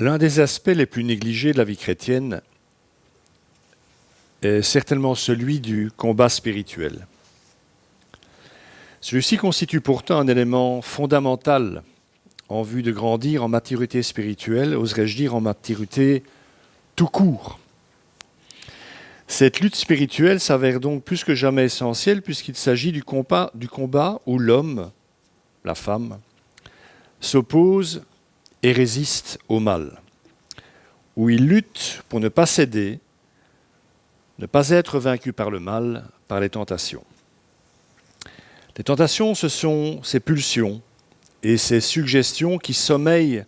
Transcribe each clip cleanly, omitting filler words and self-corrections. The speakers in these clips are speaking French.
L'un des aspects les plus négligés de la vie chrétienne est certainement celui du combat spirituel. Celui-ci constitue pourtant un élément fondamental en vue de grandir en maturité spirituelle, oserais-je dire en maturité tout court. Cette lutte spirituelle s'avère donc plus que jamais essentielle puisqu'il s'agit du combat où l'homme, la femme, s'oppose et résiste au mal, où il lutte pour ne pas céder, ne pas être vaincu par le mal, par les tentations. Les tentations, ce sont ces pulsions et ces suggestions qui sommeillent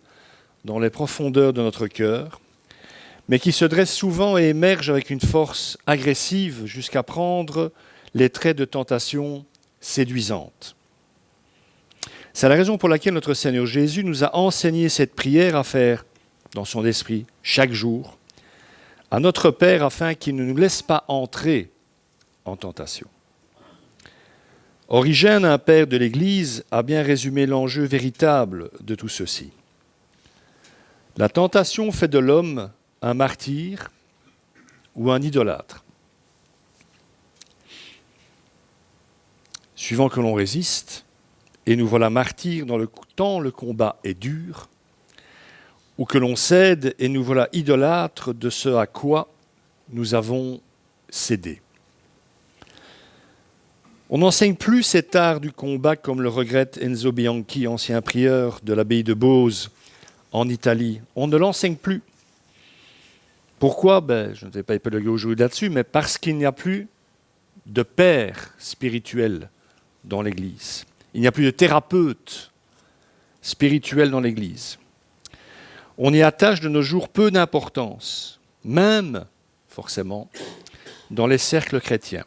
dans les profondeurs de notre cœur, mais qui se dressent souvent et émergent avec une force agressive jusqu'à prendre les traits de tentation séduisante. C'est la raison pour laquelle notre Seigneur Jésus nous a enseigné cette prière à faire dans son esprit chaque jour à notre Père afin qu'il ne nous laisse pas entrer en tentation. Origène, un père de l'Église, a bien résumé l'enjeu véritable de tout ceci. La tentation fait de l'homme un martyr ou un idolâtre. Suivant que l'on résiste, et nous voilà martyrs tant le combat est dur, ou que l'on cède et nous voilà idolâtres de ce à quoi nous avons cédé. On n'enseigne plus cet art du combat comme le regrette Enzo Bianchi, ancien prieur de l'abbaye de Beauce en Italie. On ne l'enseigne plus. Pourquoi ? Je ne vais pas épiloguer aujourd'hui là-dessus, mais parce qu'il n'y a plus de père spirituel dans l'Église. Il n'y a plus de thérapeute spirituel dans l'Église. On y attache de nos jours peu d'importance, même, forcément, dans les cercles chrétiens.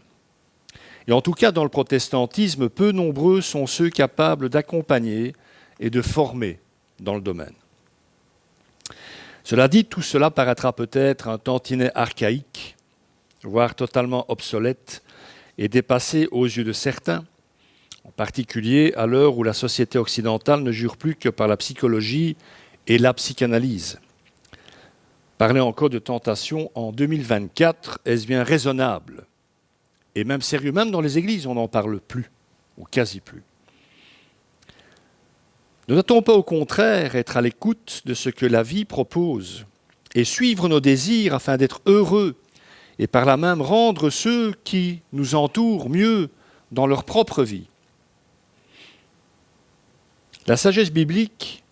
Et en tout cas, dans le protestantisme, peu nombreux sont ceux capables d'accompagner et de former dans le domaine. Cela dit, tout cela paraîtra peut-être un tantinet archaïque, voire totalement obsolète et dépassé aux yeux de certains, en particulier à l'heure où la société occidentale ne jure plus que par la psychologie et la psychanalyse. Parler encore de tentation en 2024, est-ce bien raisonnable ? Et même sérieux, même dans les églises, on n'en parle plus, ou quasi plus. Ne doit-on pas au contraire être à l'écoute de ce que la vie propose et suivre nos désirs afin d'être heureux et par là même rendre ceux qui nous entourent mieux dans leur propre vie ? La sagesse biblique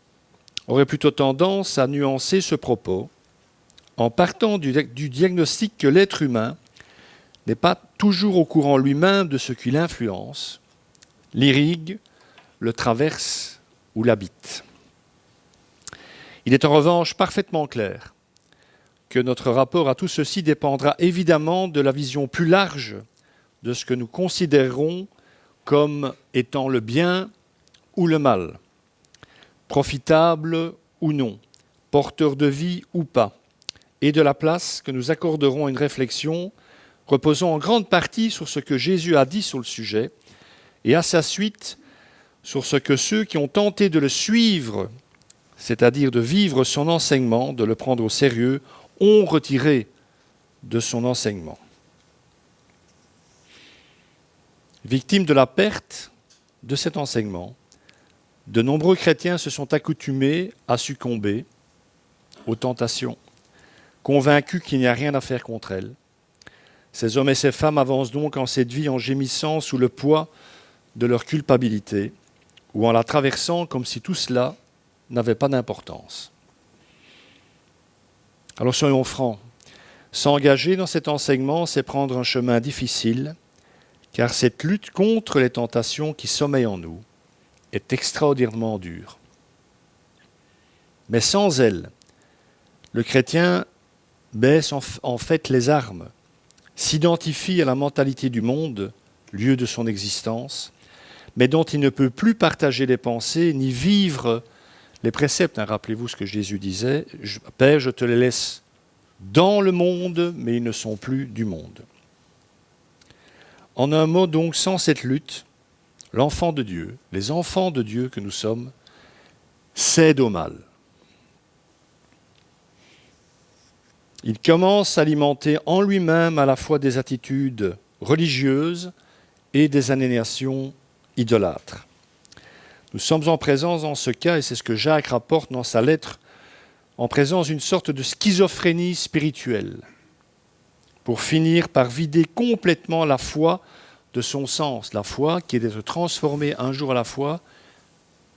aurait plutôt tendance à nuancer ce propos en partant du diagnostic que l'être humain n'est pas toujours au courant lui-même de ce qui l'influence, l'irrigue, le traverse ou l'habite. Il est en revanche parfaitement clair que notre rapport à tout ceci dépendra évidemment de la vision plus large de ce que nous considérerons comme étant le bien ou le mal, profitable ou non, porteur de vie ou pas, et de la place que nous accorderons à une réflexion reposant en grande partie sur ce que Jésus a dit sur le sujet et à sa suite sur ce que ceux qui ont tenté de le suivre, c'est-à-dire de vivre son enseignement, de le prendre au sérieux, ont retiré de son enseignement. Victimes de la perte de cet enseignement, de nombreux chrétiens se sont accoutumés à succomber aux tentations, convaincus qu'il n'y a rien à faire contre elles. Ces hommes et ces femmes avancent donc en cette vie en gémissant sous le poids de leur culpabilité ou en la traversant comme si tout cela n'avait pas d'importance. Alors soyons francs, s'engager dans cet enseignement, c'est prendre un chemin difficile, car cette lutte contre les tentations qui sommeillent en nous est extraordinairement dure. Mais sans elle, le chrétien baisse en fait les armes, s'identifie à la mentalité du monde, lieu de son existence, mais dont il ne peut plus partager les pensées ni vivre les préceptes. Rappelez-vous ce que Jésus disait, « Père, je te les laisse dans le monde, mais ils ne sont plus du monde. » En un mot donc, sans cette lutte, l'enfant de Dieu, les enfants de Dieu que nous sommes, cèdent au mal. Il commence à alimenter en lui-même à la fois des attitudes religieuses et des aliénations idolâtres. Nous sommes en présence dans ce cas, et c'est ce que Jacques rapporte dans sa lettre, en présence d'une sorte de schizophrénie spirituelle, pour finir par vider complètement la foi de son sens, la foi qui est d'être transformée un jour à la fois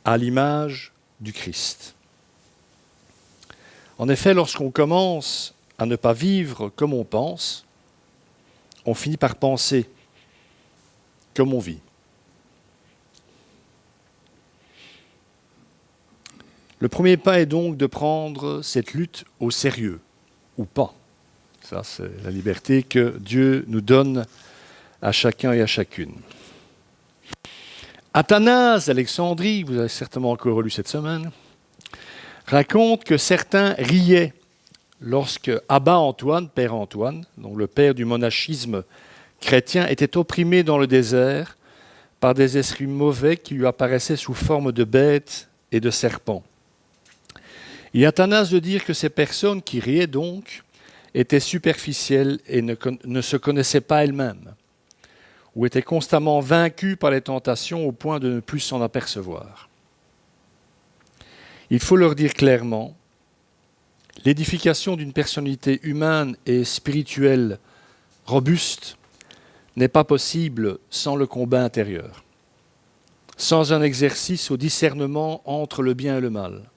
à l'image du Christ. En effet, lorsqu'on commence à ne pas vivre comme on pense, on finit par penser comme on vit. Le premier pas est donc de prendre cette lutte au sérieux, ou pas. Ça, c'est la liberté que Dieu nous donne à chacun et à chacune. Athanase d'Alexandrie, vous avez certainement encore relu cette semaine, raconte que certains riaient lorsque Abba Antoine, père Antoine, donc le père du monachisme chrétien, était opprimé dans le désert par des esprits mauvais qui lui apparaissaient sous forme de bêtes et de serpents. Et Athanase de dire que ces personnes qui riaient donc étaient superficielles et ne se connaissaient pas elles-mêmes, ou étaient constamment vaincues par les tentations au point de ne plus s'en apercevoir. Il faut leur dire clairement, l'édification d'une personnalité humaine et spirituelle robuste n'est pas possible sans le combat intérieur, sans un exercice au discernement entre le bien et le mal,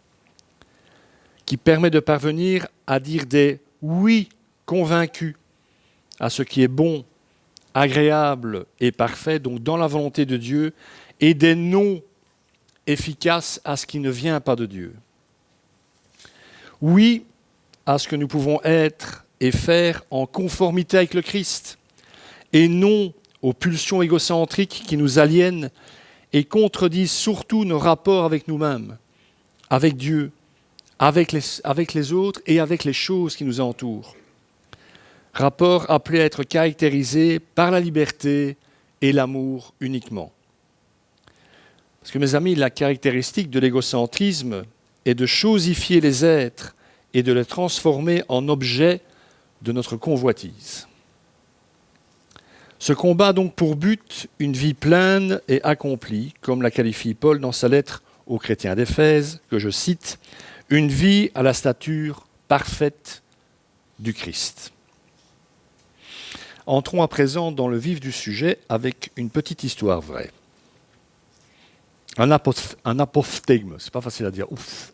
qui permet de parvenir à dire des oui convaincus à ce qui est bon, agréable et parfait, donc dans la volonté de Dieu, et des non efficaces à ce qui ne vient pas de Dieu. Oui à ce que nous pouvons être et faire en conformité avec le Christ, et non aux pulsions égocentriques qui nous aliènent et contredisent surtout nos rapports avec nous-mêmes, avec Dieu, avec les autres et avec les choses qui nous entourent. Rapport appelé à être caractérisé par la liberté et l'amour uniquement. Parce que mes amis, la caractéristique de l'égocentrisme est de chosifier les êtres et de les transformer en objets de notre convoitise. Ce combat a donc pour but une vie pleine et accomplie, comme la qualifie Paul dans sa lettre aux chrétiens d'Éphèse, que je cite, « une vie à la stature parfaite du Christ ». Entrons à présent dans le vif du sujet avec une petite histoire vraie. Un apophthegme, c'est pas facile à dire, ouf.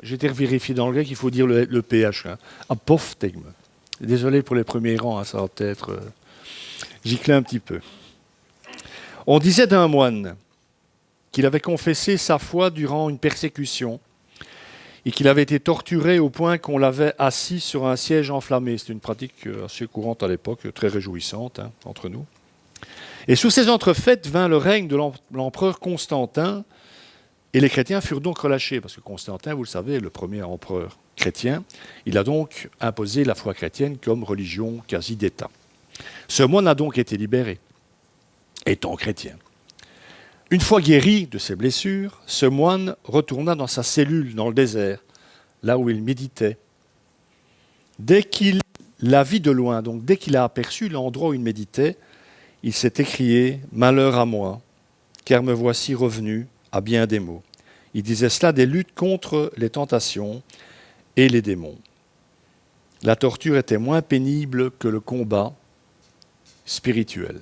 J'ai été vérifié dans le grec, il faut dire le PH. Hein. Apophthegme. Désolé pour les premiers rangs, hein, ça va peut-être gicler un petit peu. On disait d'un moine qu'il avait confessé sa foi durant une persécution et qu'il avait été torturé au point qu'on l'avait assis sur un siège enflammé. C'était une pratique assez courante à l'époque, très réjouissante hein, entre nous. Et sous ces entrefaites vint le règne de l'empereur Constantin, et les chrétiens furent donc relâchés, parce que Constantin, vous le savez, est le premier empereur chrétien. Il a donc imposé la foi chrétienne comme religion quasi d'État. Ce moine a donc été libéré, étant chrétien. Une fois guéri de ses blessures, ce moine retourna dans sa cellule dans le désert, là où il méditait. Dès qu'il la vit de loin, donc dès qu'il a aperçu l'endroit où il méditait, il s'est écrié « Malheur à moi, car me voici revenu à bien des maux ». Il disait cela des luttes contre les tentations et les démons. La torture était moins pénible que le combat spirituel.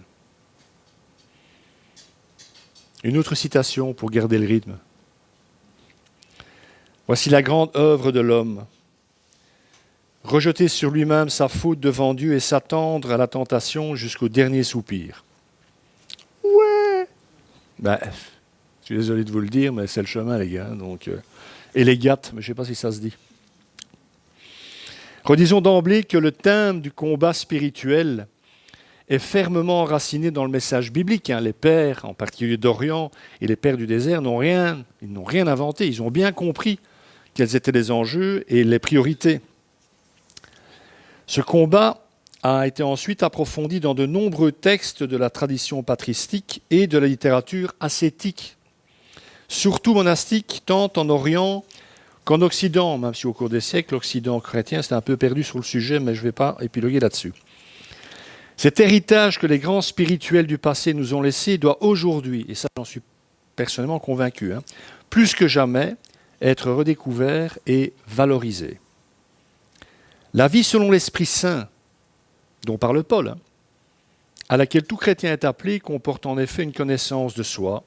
Une autre citation pour garder le rythme. Voici la grande œuvre de l'homme. Rejeter sur lui-même sa faute devant Dieu et s'attendre à la tentation jusqu'au dernier soupir. Ouais. Je suis désolé de vous le dire, mais c'est le chemin, les gars. Donc, et les gâtes, mais je ne sais pas si ça se dit. Redisons d'emblée que le thème du combat spirituel est fermement enraciné dans le message biblique. Les pères, en particulier d'Orient, et les pères du désert n'ont rien inventé. Ils ont bien compris quels étaient les enjeux et les priorités. Ce combat a été ensuite approfondi dans de nombreux textes de la tradition patristique et de la littérature ascétique, surtout monastique, tant en Orient qu'en Occident, même si au cours des siècles, l'Occident chrétien s'est un peu perdu sur le sujet, mais je ne vais pas épiloguer là-dessus. Cet héritage que les grands spirituels du passé nous ont laissé doit aujourd'hui, et ça j'en suis personnellement convaincu, plus que jamais être redécouvert et valorisé. La vie selon l'Esprit Saint, dont parle Paul, à laquelle tout chrétien est appelé, comporte en effet une connaissance de soi,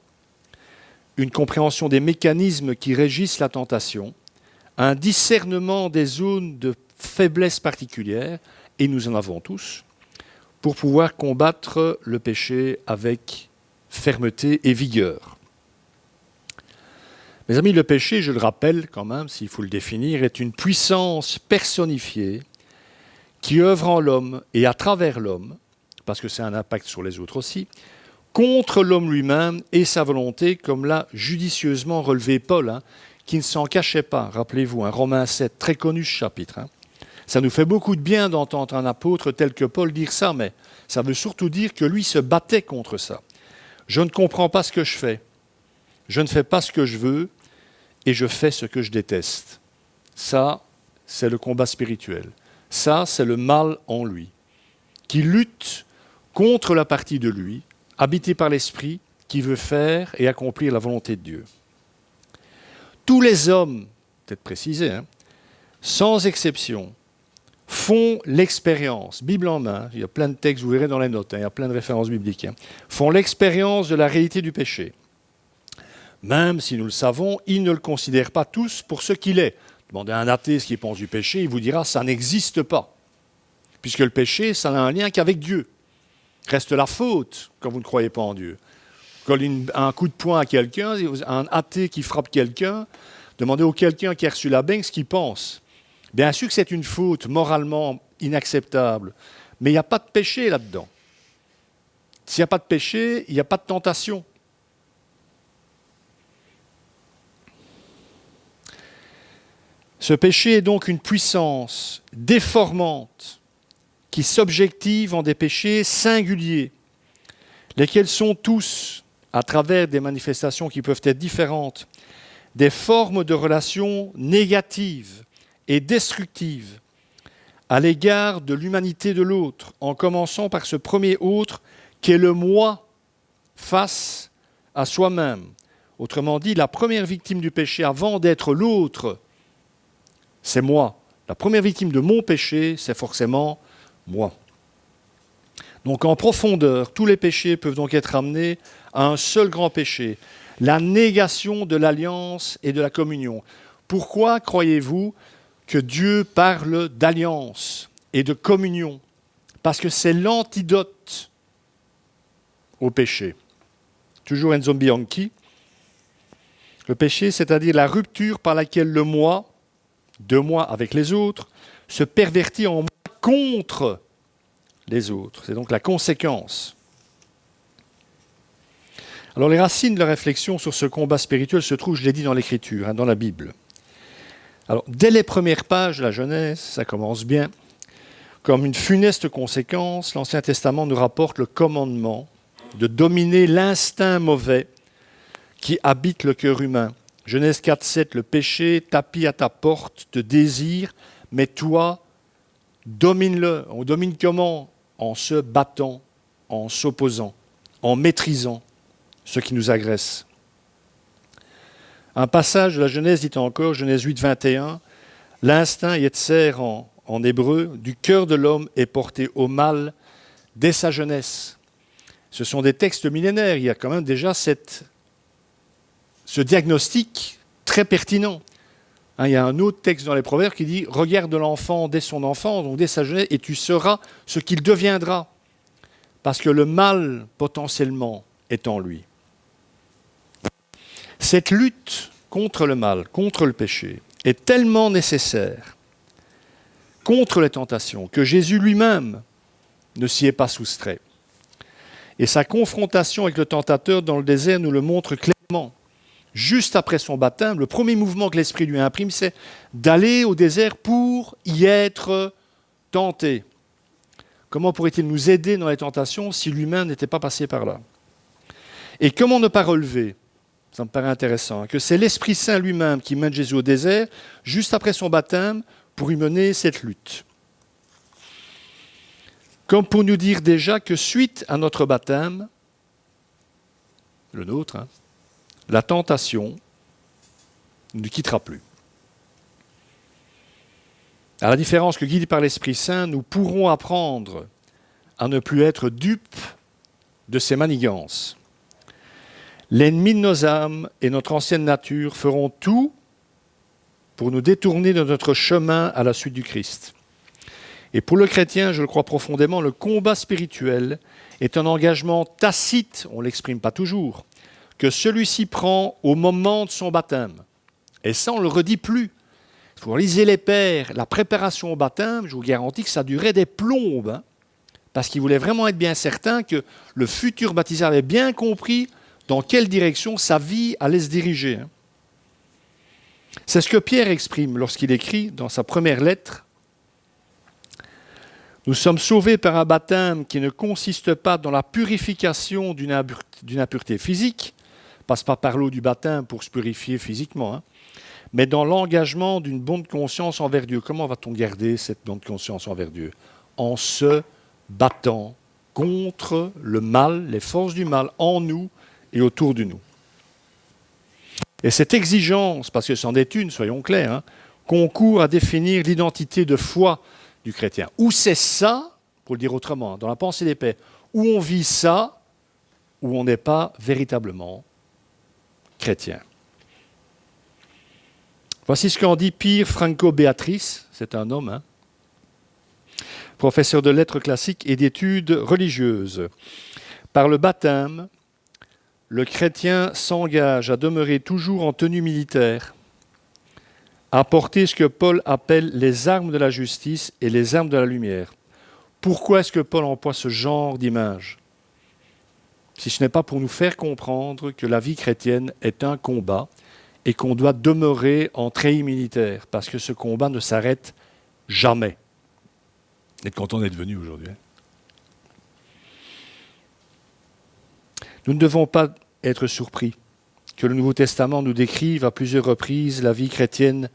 une compréhension des mécanismes qui régissent la tentation, un discernement des zones de faiblesse particulières, et nous en avons tous, pour pouvoir combattre le péché avec fermeté et vigueur. Mes amis, le péché, je le rappelle quand même, s'il faut le définir, est une puissance personnifiée qui œuvre en l'homme et à travers l'homme, parce que c'est un impact sur les autres aussi, contre l'homme lui-même et sa volonté, comme l'a judicieusement relevé Paul, qui ne s'en cachait pas. Rappelez-vous, Romains 7, très connu ce chapitre. Ça nous fait beaucoup de bien d'entendre un apôtre tel que Paul dire ça, mais ça veut surtout dire que lui se battait contre ça. Je ne comprends pas ce que je fais. Je ne fais pas ce que je veux et je fais ce que je déteste. Ça, c'est le combat spirituel. Ça, c'est le mal en lui, qui lutte contre la partie de lui, habitée par l'Esprit, qui veut faire et accomplir la volonté de Dieu. Tous les hommes, peut-être précisé, sans exception, font l'expérience, Bible en main, il y a plein de textes, vous verrez dans les notes, il y a plein de références bibliques, font l'expérience de la réalité du péché. Même si nous le savons, ils ne le considèrent pas tous pour ce qu'il est. Demandez à un athée ce qu'il pense du péché, il vous dira « ça n'existe pas ». Puisque le péché, ça n'a un lien qu'avec Dieu. Reste la faute quand vous ne croyez pas en Dieu. Coller un coup de poing à quelqu'un, un athée qui frappe quelqu'un, demandez au quelqu'un qui a reçu la baigne ce qu'il pense. Bien sûr que c'est une faute moralement inacceptable, mais il n'y a pas de péché là-dedans. S'il n'y a pas de péché, il n'y a pas de tentation. Ce péché est donc une puissance déformante qui s'objective en des péchés singuliers, lesquels sont tous, à travers des manifestations qui peuvent être différentes, des formes de relations négatives et destructives à l'égard de l'humanité de l'autre, en commençant par ce premier autre qui est le moi face à soi-même. Autrement dit, la première victime du péché avant d'être l'autre, c'est moi. La première victime de mon péché, c'est forcément moi. Donc en profondeur, tous les péchés peuvent donc être amenés à un seul grand péché, la négation de l'alliance et de la communion. Pourquoi croyez-vous que Dieu parle d'alliance et de communion? Parce que c'est l'antidote au péché. Toujours Enzo Bianchi. Le péché, c'est-à-dire la rupture par laquelle le moi, de moi avec les autres, se pervertit en moi contre les autres. C'est donc la conséquence. Alors les racines de la réflexion sur ce combat spirituel se trouvent, je l'ai dit, dans l'Écriture, dans la Bible. Alors, dès les premières pages de la Genèse, ça commence bien. Comme une funeste conséquence, l'Ancien Testament nous rapporte le commandement de dominer l'instinct mauvais qui habite le cœur humain. Genèse 4, 7, le péché tapit à ta porte, te désire, mais toi, domine-le. On domine comment? En se battant, en s'opposant, en maîtrisant ce qui nous agresse. Un passage de la Genèse dit encore, Genèse 8, 21, l'instinct yetzer en hébreu du cœur de l'homme est porté au mal dès sa jeunesse. Ce sont des textes millénaires, il y a quand même déjà ce diagnostic très pertinent. Il y a un autre texte dans les Proverbes qui dit « Regarde l'enfant dès son enfant, donc dès sa jeunesse, et tu sauras ce qu'il deviendra. » Parce que le mal, potentiellement, est en lui. Cette lutte contre le mal, contre le péché, est tellement nécessaire contre les tentations que Jésus lui-même ne s'y est pas soustrait. Et sa confrontation avec le tentateur dans le désert nous le montre clairement. Juste après son baptême, le premier mouvement que l'Esprit lui imprime, c'est d'aller au désert pour y être tenté. Comment pourrait-il nous aider dans les tentations si lui-même n'était pas passé par là? Et comment ne pas relever Ça me paraît intéressant, hein, que c'est l'Esprit Saint lui-même qui mène Jésus au désert, juste après son baptême, pour y mener cette lutte. Comme pour nous dire déjà que suite à notre baptême, le nôtre, hein, la tentation ne nous quittera plus. À la différence que guidés par l'Esprit Saint, nous pourrons apprendre à ne plus être dupes de ses manigances. L'ennemi de nos âmes et notre ancienne nature feront tout pour nous détourner de notre chemin à la suite du Christ. Et pour le chrétien, je le crois profondément, le combat spirituel est un engagement tacite, on ne l'exprime pas toujours, que celui-ci prend au moment de son baptême. Et ça, on ne le redit plus. Si vous lisez les pères, la préparation au baptême, je vous garantis que ça durait des plombes, hein, parce qu'ils voulaient vraiment être bien certains que le futur baptisé avait bien compris dans quelle direction sa vie allait se diriger. Hein. C'est ce que Pierre exprime lorsqu'il écrit dans sa première lettre. Nous sommes sauvés par un baptême qui ne consiste pas dans la purification d'une impureté physique, passe pas par l'eau du baptême pour se purifier physiquement, hein, mais dans l'engagement d'une bonne conscience envers Dieu. Comment va-t-on garder cette bonne conscience envers Dieu? En se battant contre le mal, les forces du mal en nous et autour de nous. Et cette exigence, parce que c'en est une, soyons clairs, hein, concourt à définir l'identité de foi du chrétien. Ou c'est ça, pour le dire autrement, dans la pensée des pères, où on vit ça, où on n'est pas véritablement chrétien. Voici ce qu'en dit Pier Franco Beatrice, c'est un homme, hein, professeur de lettres classiques et d'études religieuses. Par le baptême, le chrétien s'engage à demeurer toujours en tenue militaire, à porter ce que Paul appelle les armes de la justice et les armes de la lumière. Pourquoi est-ce que Paul emploie ce genre d'image? Si ce n'est pas pour nous faire comprendre que la vie chrétienne est un combat et qu'on doit demeurer en treillis militaire, parce que ce combat ne s'arrête jamais. Et quand on est devenu aujourd'hui. Nous ne devons pas être surpris que le Nouveau Testament nous décrive à plusieurs reprises la vie chrétienne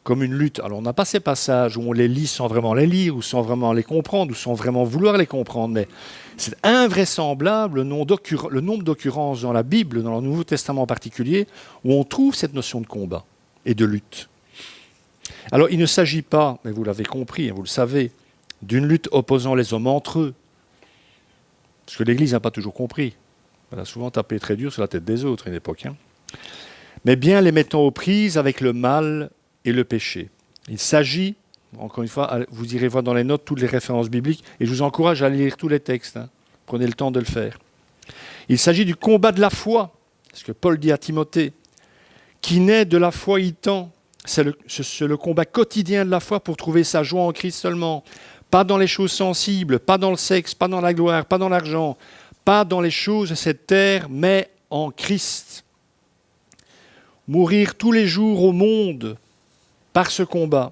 comme une lutte. Alors on n'a pas ces passages où on les lit sans vraiment les lire, ou sans vraiment les comprendre, ou sans vraiment vouloir les comprendre, mais c'est invraisemblable le nombre d'occurrences dans la Bible, dans le Nouveau Testament en particulier, où on trouve cette notion de combat et de lutte. Alors il ne s'agit pas, mais vous l'avez compris, vous le savez, d'une lutte opposant les hommes entre eux, parce que l'Église n'a pas toujours compris. Elle a souvent tapé très dur sur la tête des autres à une époque. Hein. Mais bien les mettant aux prises avec le mal et le péché. Il s'agit, encore une fois, vous irez voir dans les notes toutes les références bibliques, et je vous encourage à lire tous les textes. Hein. Prenez le temps de le faire. Il s'agit du combat de la foi, ce que Paul dit à Timothée, qui naît de la foi itant. C'est le combat quotidien de la foi pour trouver sa joie en Christ seulement. Pas dans les choses sensibles, pas dans le sexe, pas dans la gloire, pas dans l'argent, pas dans les choses de cette terre, mais en Christ. Mourir tous les jours au monde par ce combat,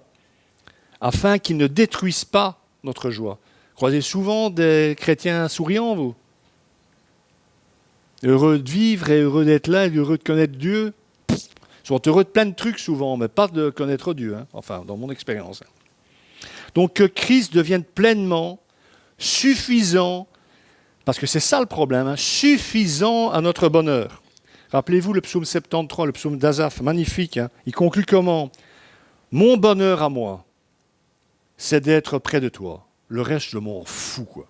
afin qu'il ne détruise pas notre joie. Croisez souvent des chrétiens souriants, vous. Heureux de vivre et heureux d'être là et heureux de connaître Dieu. Ils sont heureux de plein de trucs souvent, mais pas de connaître Dieu. Hein. Enfin, dans mon expérience. Donc que Christ devienne pleinement suffisant, parce que c'est ça le problème, hein, suffisant à notre bonheur. Rappelez-vous le psaume 73, le psaume d'Asaph, magnifique. Hein. Il conclut comment? Mon bonheur à moi, c'est d'être près de toi. Le reste, je m'en fous, quoi.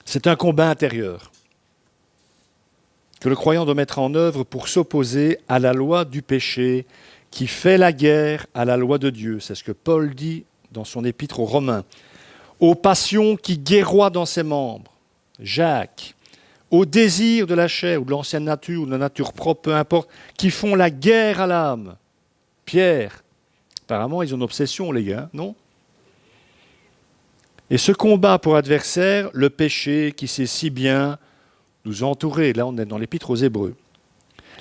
C'est un combat intérieur que le croyant doit mettre en œuvre pour s'opposer à la loi du péché qui fait la guerre à la loi de Dieu. C'est ce que Paul dit dans son épître aux Romains. Aux passions qui guerroient dans ses membres. Jacques. Aux désirs de la chair ou de l'ancienne nature ou de la nature propre, peu importe, qui font la guerre à l'âme. Pierre. Apparemment, ils ont une obsession, les gars, non? Et ce combat pour adversaire, le péché qui sait si bien nous entourer. Là, on est dans l'épître aux Hébreux.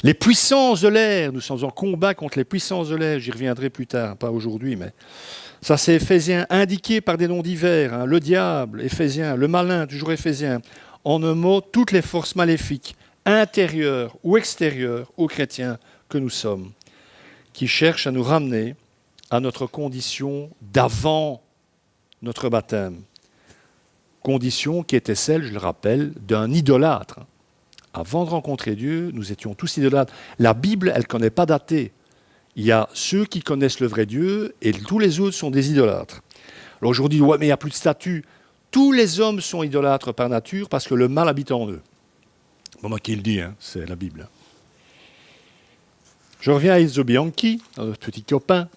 Les puissances de l'air, nous sommes en combat contre les puissances de l'air. J'y reviendrai plus tard, pas aujourd'hui, mais Ça, c'est Éphésiens, indiqué par des noms divers. Hein. Le diable, Éphésien, le malin, toujours Éphésien. En un mot, toutes les forces maléfiques, intérieures ou extérieures aux chrétiens que nous sommes, qui cherchent à nous ramener à notre condition d'avant notre baptême. Condition qui était celle, je le rappelle, d'un idolâtre. Avant de rencontrer Dieu, nous étions tous idolâtres. La Bible, elle ne connaît pas dater. Il y a ceux qui connaissent le vrai Dieu et tous les autres sont des idolâtres. Alors aujourd'hui, ouais, mais il n'y a plus de statut. Tous les hommes sont idolâtres par nature parce que le mal habite en eux. Bon, moi qui le dis, hein, c'est la Bible. Je reviens à Enzo Bianchi, notre petit copain.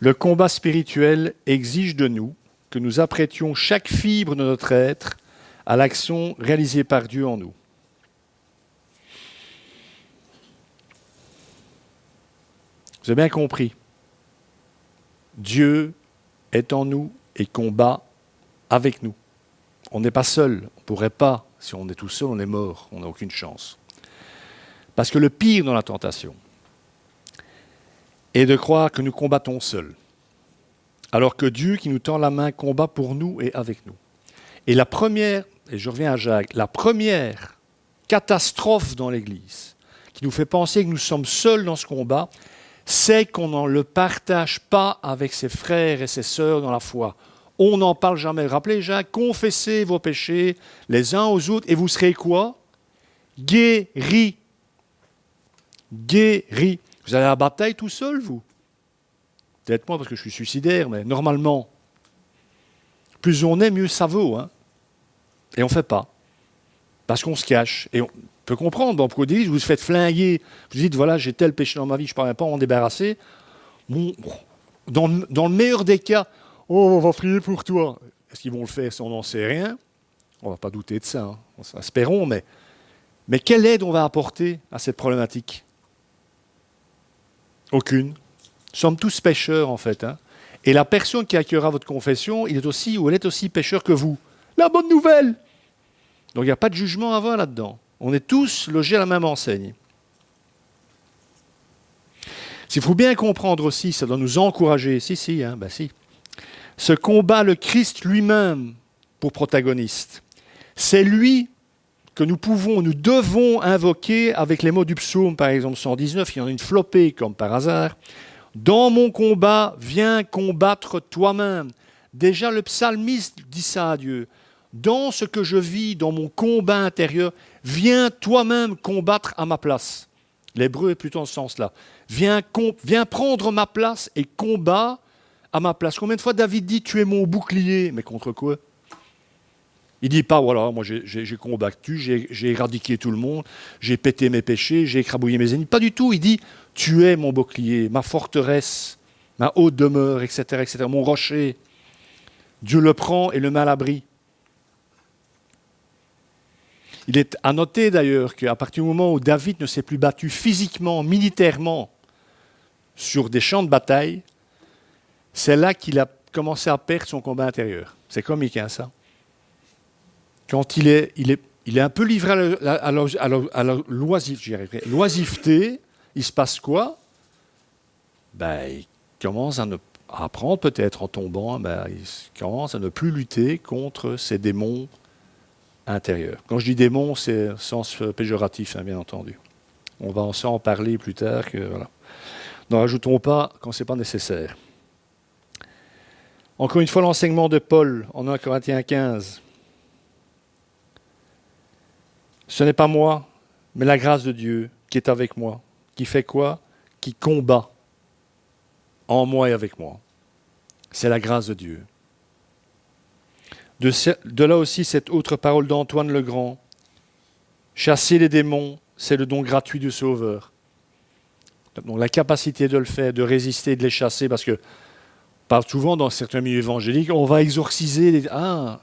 Le combat spirituel exige de nous que nous apprêtions chaque fibre de notre être à l'action réalisée par Dieu en nous. Vous avez bien compris. Dieu est en nous et combat avec nous. On n'est pas seul. On ne pourrait pas. Si on est tout seul, on est mort. On n'a aucune chance. Parce que le pire dans la tentation est de croire que nous combattons seuls. Alors que Dieu qui nous tend la main combat pour nous et avec nous. Et la première, et je reviens à Jacques, la première catastrophe dans l'Église qui nous fait penser que nous sommes seuls dans ce combat, c'est qu'on ne le partage pas avec ses frères et ses sœurs dans la foi. On n'en parle jamais. Rappelez Jacques, confessez vos péchés les uns aux autres et vous serez quoi? Guéris. Guéris. Vous allez à la bataille tout seul, vous? Peut-être moi parce que je suis suicidaire, mais normalement, plus on est, mieux ça vaut. Hein. Et on ne fait pas. Parce qu'on se cache. Et on peut comprendre. Bon, pourquoi vous vous faites flinguer. Vous dites, voilà, j'ai tel péché dans ma vie, je ne parviens pas à m'en débarrasser. Bon, dans le meilleur des cas, oh, on va prier pour toi. Est-ce qu'ils vont le faire si on n'en sait rien? On ne va pas douter de ça. Hein. Espérons, mais quelle aide on va apporter à cette problématique? Aucune. Nous sommes tous pécheurs, en fait. Hein. Et la personne qui accueillera votre confession, il est aussi ou elle est aussi pécheur que vous. La bonne nouvelle! Donc il n'y a pas de jugement à avoir là-dedans. On est tous logés à la même enseigne. S'il faut bien comprendre aussi, ça doit nous encourager. Si. Ce combat, le Christ lui-même pour protagoniste. C'est lui que nous devons invoquer avec les mots du psaume, par exemple 119, il y en a une flopée comme par hasard. Dans mon combat, viens combattre toi-même. Déjà, le psalmiste dit ça à Dieu. Dans ce que je vis, dans mon combat intérieur, viens toi-même combattre à ma place. L'hébreu est plutôt dans ce sens-là. Viens prendre ma place et combat à ma place. Combien de fois David dit, tu es mon bouclier? Mais contre quoi? Il ne dit pas, voilà, moi j'ai combattu, j'ai éradiqué tout le monde, j'ai pété mes péchés, j'ai écrabouillé mes ennemis. Pas du tout, il dit, tu es mon bouclier, ma forteresse, ma haute demeure, etc., etc., mon rocher. Dieu le prend et le met à l'abri. Il est à noter d'ailleurs qu'à partir du moment où David ne s'est plus battu physiquement, militairement, sur des champs de bataille, c'est là qu'il a commencé à perdre son combat intérieur. C'est comique, hein, ça. Quand il est un peu livré à la loisiveté, il se passe quoi? Il commence à apprendre peut-être en tombant, il commence à ne plus lutter contre ses démons intérieurs. Quand je dis démons, c'est au sens péjoratif, hein, bien entendu. On va en parler plus tard. Voilà. N'en rajoutons pas quand ce n'est pas nécessaire. Encore une fois, l'enseignement de Paul en 1 Corinthiens 15. Ce n'est pas moi, mais la grâce de Dieu qui est avec moi, qui fait quoi? Qui combat en moi et avec moi. C'est la grâce de Dieu. De là aussi cette autre parole d'Antoine le Grand. Chasser les démons, c'est le don gratuit du Sauveur. Donc la capacité de le faire, de résister, de les chasser, parce que on parle souvent dans certains milieux évangéliques, on va exorciser les... ça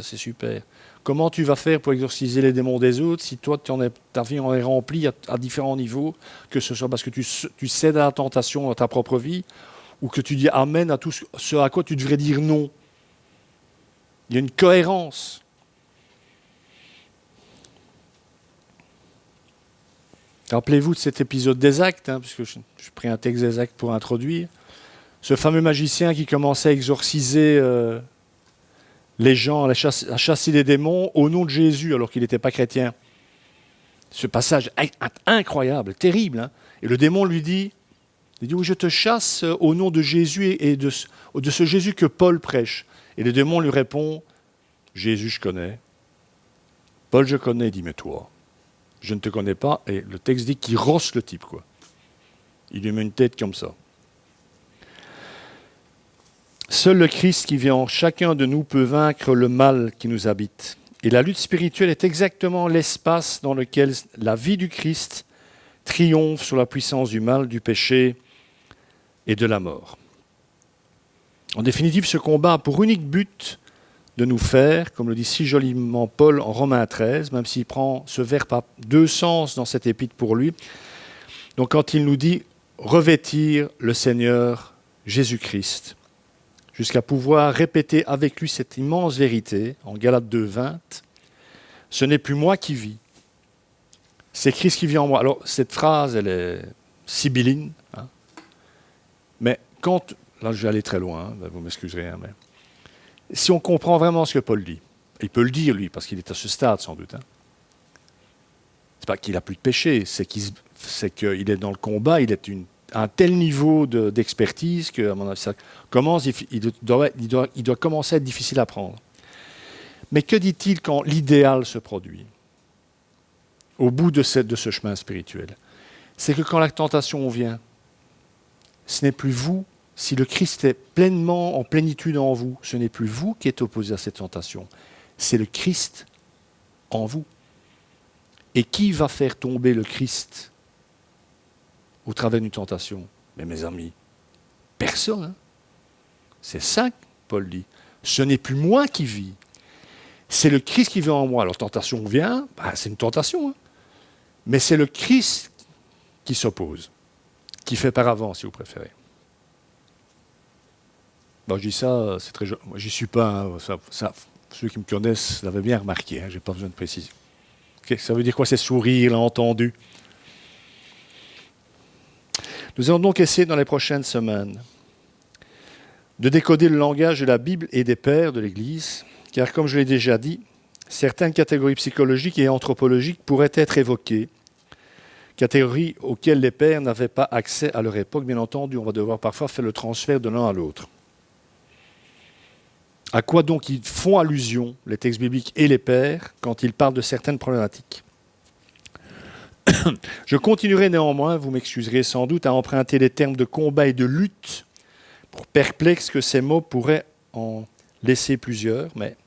c'est super. Comment tu vas faire pour exorciser les démons des autres si toi, ta vie en est remplie à différents niveaux, que ce soit parce que tu cèdes à la tentation dans ta propre vie, ou que tu dis amen à tout ce à quoi tu devrais dire non. Il y a une cohérence. Rappelez-vous de cet épisode des Actes, puisque j'ai pris un texte des Actes pour introduire. Ce fameux magicien qui commençait à exorciser les gens, à chasser les démons au nom de Jésus alors qu'il n'était pas chrétien. Ce passage incroyable, terrible. Et le démon lui dit, oui, je te chasse au nom de Jésus et de ce Jésus que Paul prêche. Et le démon lui répond, Jésus je connais, Paul je connais, il dit, mais toi, je ne te connais pas. Et le texte dit qu'il rosse le type, quoi. Il lui met une tête comme ça. Seul le Christ qui vit en chacun de nous peut vaincre le mal qui nous habite. Et la lutte spirituelle est exactement l'espace dans lequel la vie du Christ triomphe sur la puissance du mal, du péché et de la mort. En définitive, ce combat a pour unique but de nous faire, comme le dit si joliment Paul en Romains 13, même s'il prend ce verbe à deux sens dans cette épître pour lui. Donc quand il nous dit « revêtir le Seigneur Jésus-Christ », jusqu'à pouvoir répéter avec lui cette immense vérité, en Galates 2, 20, « Ce n'est plus moi qui vis, c'est Christ qui vit en moi ». Alors cette phrase, elle est sibylline, mais quand, là je vais aller très loin, vous m'excuserez, mais si on comprend vraiment ce que Paul dit, il peut le dire lui, parce qu'il est à ce stade sans doute, c'est pas qu'il n'a plus de péché, c'est qu'il est dans le combat, il est à un tel niveau d'expertise que, à mon avis, ça commence, il doit commencer à être difficile à prendre. Mais que dit-il quand l'idéal se produit au bout de ce chemin spirituel? C'est que quand la tentation vient, ce n'est plus vous, si le Christ est pleinement en plénitude en vous, ce n'est plus vous qui êtes opposé à cette tentation, c'est le Christ en vous. Et qui va faire tomber le Christ au travers d'une tentation? Mais mes amis, personne. C'est ça que Paul dit. Ce n'est plus moi qui vis, c'est le Christ qui vit en moi. Alors tentation vient, c'est une tentation, mais c'est le Christ qui s'oppose, qui fait par avant, si vous préférez. Bon, je dis ça, c'est très joli. Moi, j'y suis pas. Ceux qui me connaissent l'avaient bien remarqué. Je n'ai pas besoin de préciser. Okay, ça veut dire quoi, c'est sourire, l'entendu? Nous allons donc essayer dans les prochaines semaines de décoder le langage de la Bible et des pères de l'Église, car comme je l'ai déjà dit, certaines catégories psychologiques et anthropologiques pourraient être évoquées, catégories auxquelles les pères n'avaient pas accès à leur époque. Bien entendu, on va devoir parfois faire le transfert de l'un à l'autre. À quoi donc ils font allusion, les textes bibliques et les pères, quand ils parlent de certaines problématiques? Je continuerai néanmoins, vous m'excuserez sans doute, à emprunter les termes de combat et de lutte, pour perplexe que ces mots pourraient en laisser plusieurs, mais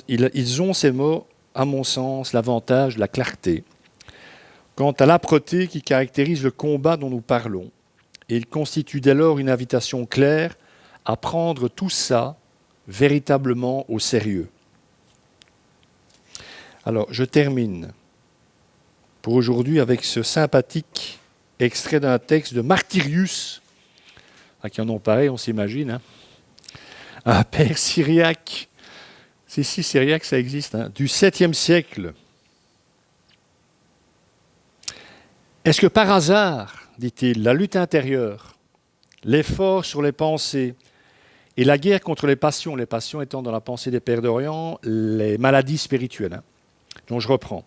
ils ont, ces mots, à mon sens, l'avantage de la clarté. Quant à l'âpreté qui caractérise le combat dont nous parlons, et il constitue dès lors une invitation claire à prendre tout ça véritablement au sérieux. Alors, je termine pour aujourd'hui avec ce sympathique extrait d'un texte de Martyrius, à qui en ont pareil, on s'imagine, un père syriaque, si syriaque ça existe, du 7e siècle. Est-ce que par hasard, dit-il, la lutte intérieure, l'effort sur les pensées et la guerre contre les passions étant dans la pensée des pères d'Orient, les maladies spirituelles, donc je reprends.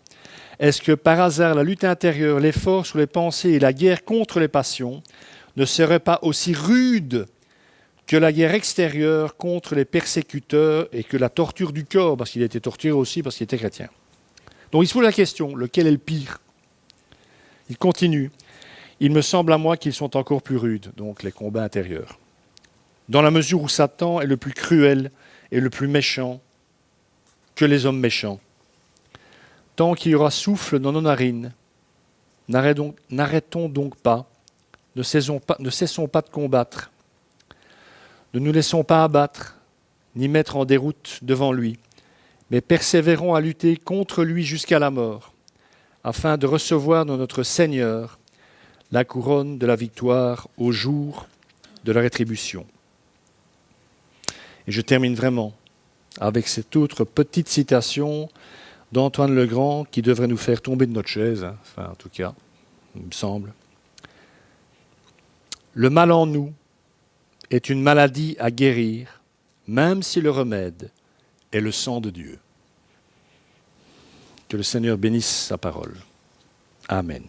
Est-ce que par hasard la lutte intérieure, l'effort sur les pensées et la guerre contre les passions ne seraient pas aussi rudes que la guerre extérieure contre les persécuteurs et que la torture du corps, parce qu'il a été torturé aussi parce qu'il était chrétien? Donc il se pose la question, lequel est le pire? Il continue. Il me semble à moi qu'ils sont encore plus rudes, donc les combats intérieurs. Dans la mesure où Satan est le plus cruel et le plus méchant que les hommes méchants. Tant qu'il y aura souffle dans nos narines, n'arrêtons donc pas, ne cessons pas de combattre. Ne nous laissons pas abattre, ni mettre en déroute devant lui, mais persévérons à lutter contre lui jusqu'à la mort, afin de recevoir de notre Seigneur la couronne de la victoire au jour de la rétribution. Et je termine vraiment avec cette autre petite citation d'Antoine Legrand qui devrait nous faire tomber de notre chaise, hein. Enfin en tout cas, il me semble. Le mal en nous est une maladie à guérir, même si le remède est le sang de Dieu. Que le Seigneur bénisse sa parole. Amen.